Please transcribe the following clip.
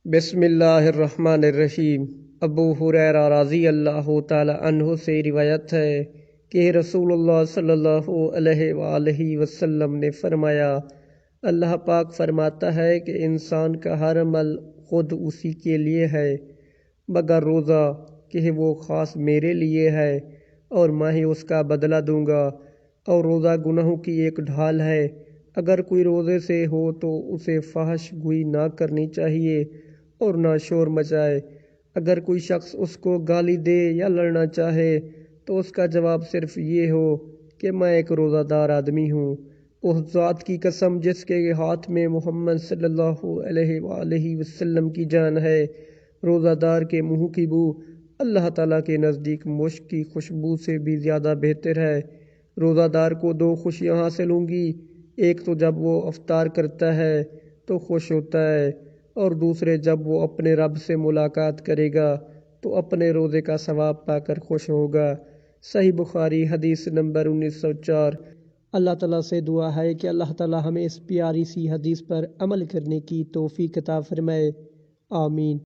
بسم اللہ الرحمن الرحیم۔ ابو ہریرہ رضی اللہ تعالی عنہ سے روایت ہے کہ رسول اللہ صلی اللہ علیہ وآلہ وسلم نے فرمایا، اللہ پاک فرماتا ہے کہ انسان کا ہر عمل خود اسی کے لیے ہے مگر روزہ کہ وہ خاص میرے لیے ہے اور میں ہی اس کا بدلہ دوں گا، اور روزہ گناہوں کی ایک ڈھال ہے۔ اگر کوئی روزے سے ہو تو اسے فحش گوئی نہ کرنی چاہیے اور نہ شور مچائے۔ اگر کوئی شخص اس کو گالی دے یا لڑنا چاہے تو اس کا جواب صرف یہ ہو کہ میں ایک روزہ دار آدمی ہوں۔ اس ذات کی قسم جس کے ہاتھ میں محمد صلی اللہ علیہ وآلہ وسلم کی جان ہے، روزہ دار کے منہ کی بو اللہ تعالیٰ کے نزدیک مشک کی خوشبو سے بھی زیادہ بہتر ہے۔ روزہ دار کو دو خوشیاں حاصل ہوں گی، ایک تو جب وہ افطار کرتا ہے تو خوش ہوتا ہے، اور دوسرے جب وہ اپنے رب سے ملاقات کرے گا تو اپنے روزے کا ثواب پا کر خوش ہوگا۔ صحیح بخاری حدیث نمبر 1904۔ اللہ تعالیٰ سے دعا ہے کہ اللہ تعالیٰ ہمیں اس پیاری سی حدیث پر عمل کرنے کی توفیق عطا فرمائے، آمین۔